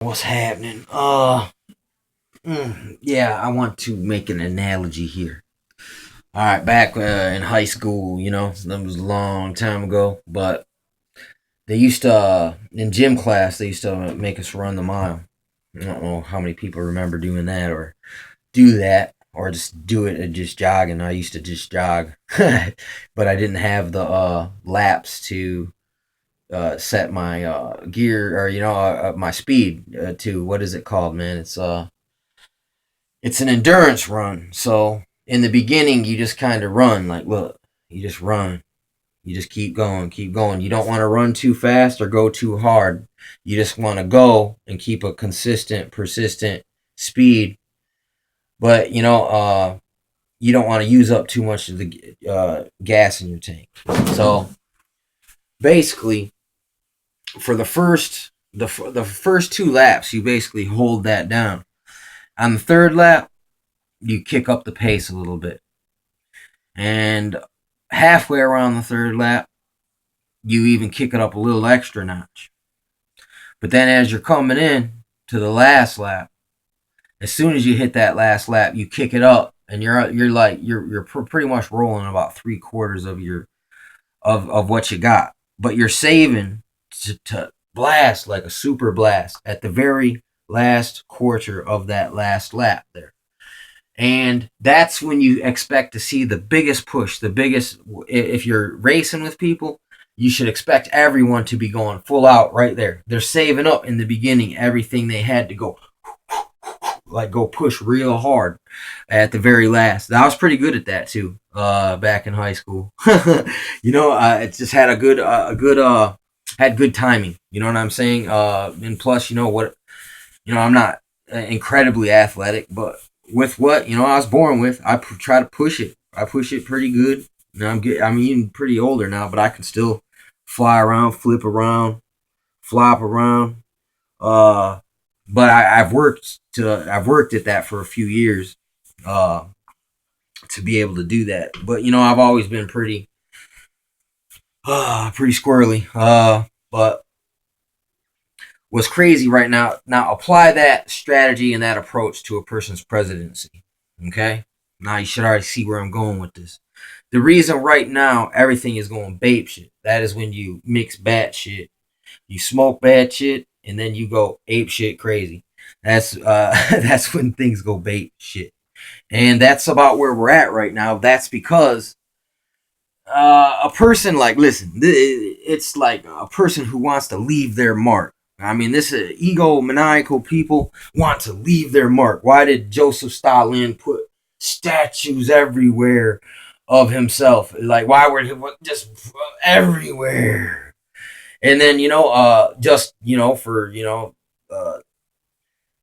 what's happening? Yeah, I want to make an analogy here. All right, back in high school, that was a long time ago, but they used to, in gym class, they used to make us run the mile. I don't know how many people remember doing that or do that or just do it and just jogging. I used to just jog, but I didn't have the laps to set my gear or my speed to what is it called, man? It's an endurance run. So in the beginning, you just kind of run. Like, look, you just run. You just keep going, keep going. You don't want to run too fast or go too hard. You just want to go and keep a consistent, persistent speed. But you don't want to use up too much of the gas in your tank. So basically, for the first two laps, you basically hold that down. On the third lap, you kick up the pace a little bit. And halfway around the third lap, you even kick it up a little extra notch. But then as you're coming in to the last lap, as soon as you hit that last lap, you kick it up, and you're pretty much rolling about 3/4 of your of what you got. But you're saving to blast like a super blast at the very last quarter of that last lap there. And that's when you expect to see the biggest push, the biggest. If you're racing with people, you should expect everyone to be going full out right there. They're saving up in the beginning everything they had to go, like go push real hard at the very last. I was pretty good at that too, back in high school. It just had had good timing. You know what I'm saying? And plus, I'm not incredibly athletic, but with what I was born with, try to push it. I push it pretty good. Now I'm even pretty older now, but I can still fly around, flip around, flop around. But I've worked at that for a few years, to be able to do that. But I've always been pretty squirrely. But what's crazy right now, apply that strategy and that approach to a person's presidency. Okay? Now you should already see where I'm going with this. The reason right now everything is going babe shit, that is when you mix bad shit. You smoke bad shit and then you go ape shit crazy. That's that's when things go babe shit. And that's about where we're at right now. That's because a person like listen, it's like a person who wants to leave their mark. I mean, this egomaniacal people want to leave their mark. Why did Joseph Stalin put statues everywhere of himself? Like, why were he just everywhere? And then just for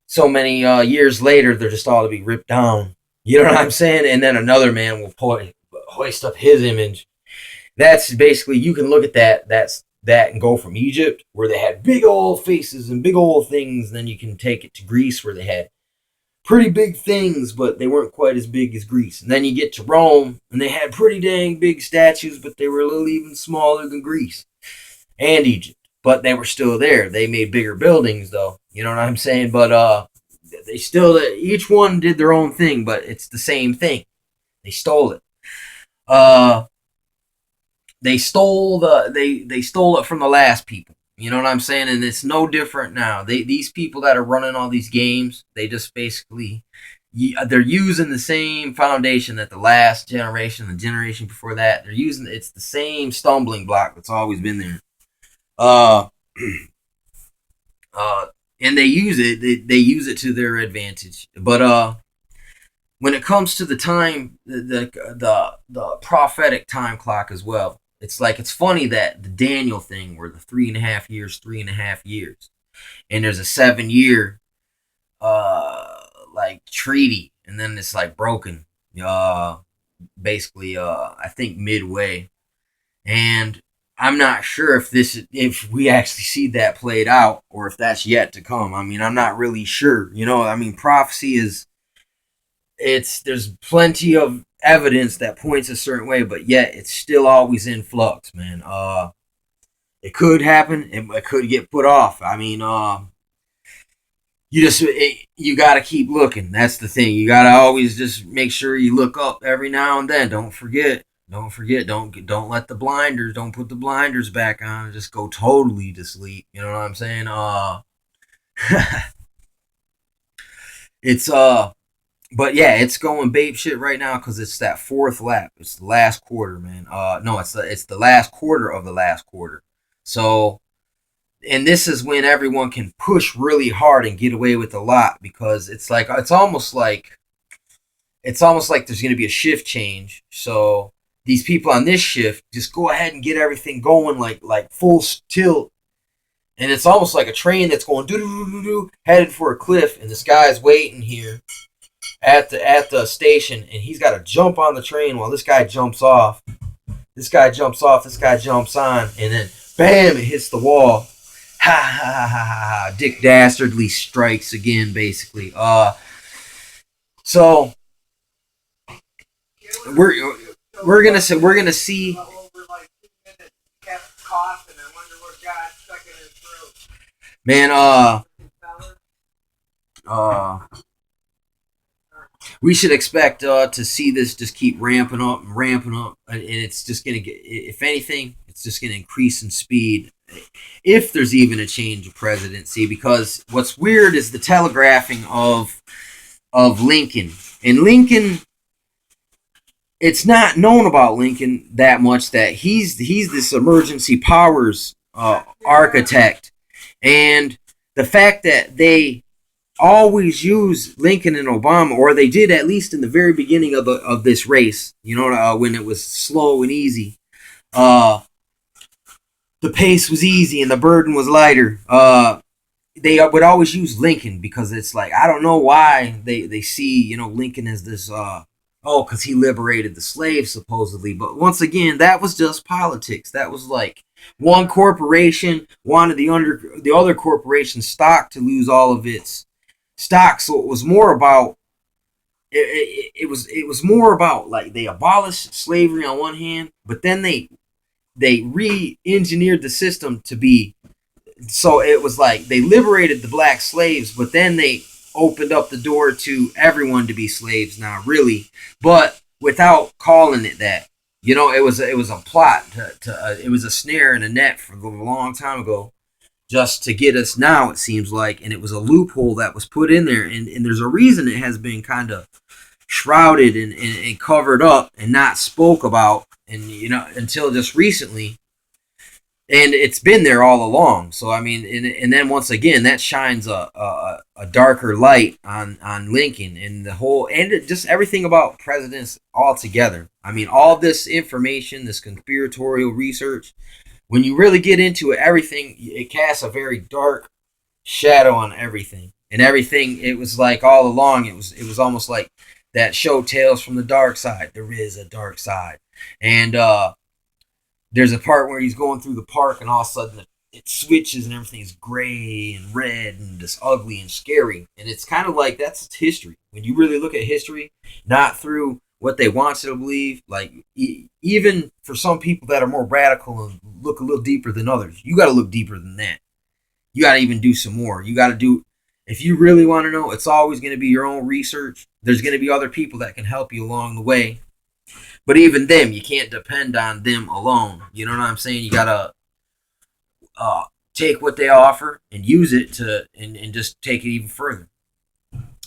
so many years later, they're just all to be ripped down. You know what I'm saying? And then another man will hoist up his image. That's basically, you can look at that and go from Egypt, where they had big old faces and big old things. Then you can take it to Greece, where they had pretty big things, but they weren't quite as big as Greece. And then you get to Rome, and they had pretty dang big statues, but they were a little even smaller than Greece and Egypt. But they were still there. They made bigger buildings, though. You know what I'm saying? But they still, each one did their own thing, but it's the same thing. They stole it. They stole they stole it from the last people. You know what I'm saying? And it's no different now. These people that are running all these games, they just basically they're using the same foundation that the last generation, the generation before that, they're using. It's the same stumbling block that's always been there. Uh, and they use it. They use it to their advantage. But when it comes to the time, the prophetic time clock as well, it's funny that the Daniel thing, where the 3.5 years, and there's a 7 year like treaty, and then it's like broken, basically, I think midway. And I'm not sure if we actually see that played out, or if that's yet to come. I mean, I'm not really sure. I mean, prophecy is, there's plenty of evidence that points a certain way, but yet it's still always in flux, man. It could happen, it could get put off. I mean, you got to keep looking. That's the thing. You got to always just make sure you look up every now and then. Don't forget. Don't forget. Don't let the blinders. Don't put the blinders back on and just go totally to sleep. You know what I'm saying? It's but yeah, it's going babe shit right now because it's that fourth lap. It's the last quarter, man. No, it's the last quarter of the last quarter. So, and this is when everyone can push really hard and get away with a lot because it's almost like there's going to be a shift change. So these people on this shift just go ahead and get everything going like full tilt, and it's almost like a train that's going doo doo doo doo headed for a cliff, and this guy's waiting here at the station, and he's got to jump on the train while this guy jumps off. This guy jumps off. This guy jumps on, and then bam! It hits the wall. Ha ha ha ha ha! Dick Dastardly strikes again, basically. So we're gonna see. Man, we should expect to see this just keep ramping up and ramping up, and it's just gonna get. If anything, it's just gonna increase in speed. If there's even a change of presidency, because what's weird is the telegraphing of Lincoln. And Lincoln, it's not known about Lincoln that much that he's this emergency powers architect, and the fact that they always use Lincoln and Obama, or they did at least in the very beginning of this race. You know, when it was slow and easy, the pace was easy and the burden was lighter. They would always use Lincoln because it's like, I don't know why they see Lincoln as this because he liberated the slaves supposedly, but once again that was just politics. That was like one corporation wanted the other corporation's stock to lose all of its stock, so it was more about it was more about like they abolished slavery on one hand, but then they re-engineered the system to be. So it was like they liberated the black slaves, but then they opened up the door to everyone to be slaves now, really, but without calling it that. It was a plot it was a snare and a net for a long time ago, just to get us now, it seems like, and it was a loophole that was put in there, and there's a reason it has been kind of shrouded and covered up and not spoke about, and until just recently. And it's been there all along. So I mean, and then once again, that shines a darker light on Lincoln and the whole, and just everything about presidents altogether. I mean, all this information, this conspiratorial research, when you really get into it, everything, it casts a very dark shadow on everything. And everything, it was like all along, it was almost like that show Tales from the Dark Side. There is a dark side, and there's a part where he's going through the park, and all of a sudden it switches, and everything's gray and red and just ugly and scary. And it's kind of like that's history. When you really look at history, not through what they want you to believe, like even for some people that are more radical and look a little deeper than others, you got to look deeper than that. You got to even do some more. You got to do, if you really want to know, it's always going to be your own research. There's going to be other people that can help you along the way. But even them, you can't depend on them alone. You know what I'm saying? You gotta take what they offer and use it and just take it even further.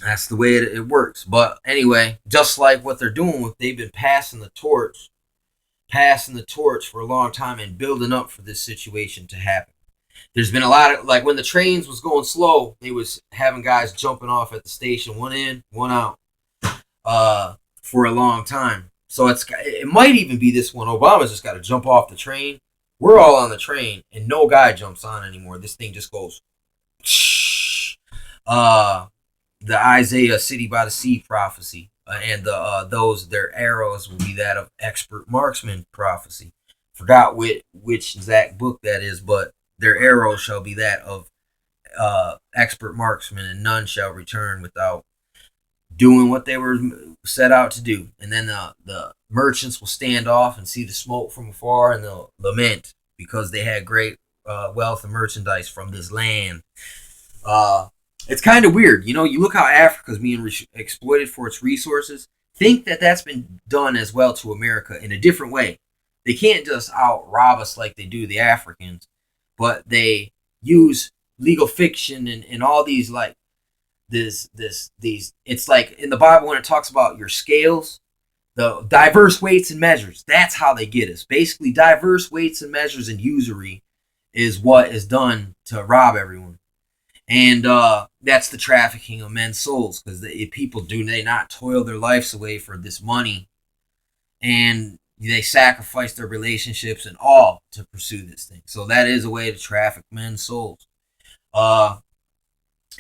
That's the way it works. But anyway, just like what they're doing, they've been passing the torch for a long time and building up for this situation to happen. There's been a lot of, like when the trains was going slow, they was having guys jumping off at the station, one in, one out, for a long time. So it might even be this one. Obama's just got to jump off the train. We're all on the train, and no guy jumps on anymore. This thing just goes. The Isaiah City by the Sea prophecy, and their arrows will be that of expert marksman prophecy. Forgot which exact book that is, but their arrows shall be that of expert marksman, and none shall return without doing what they were set out to do. And then the merchants will stand off and see the smoke from afar, and they'll lament because they had great wealth and merchandise from this land. It's kind of weird. You know, you look how Africa's being exploited for its resources. Think that that's been done as well to America in a different way. They can't just out rob us like they do the Africans, but they use legal fiction and all these like these it's like in the Bible when it talks about your scales, the diverse weights and measures. That's how they get us. Basically, diverse weights and measures and usury is what is done to rob everyone. And that's the trafficking of men's souls, because people do they not toil their lives away for this money, and they sacrifice their relationships and all to pursue this thing. So that is a way to traffic men's souls. Uh,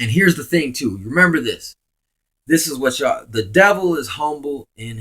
and here's the thing too. Remember this. This is what y'all. The devil is humble in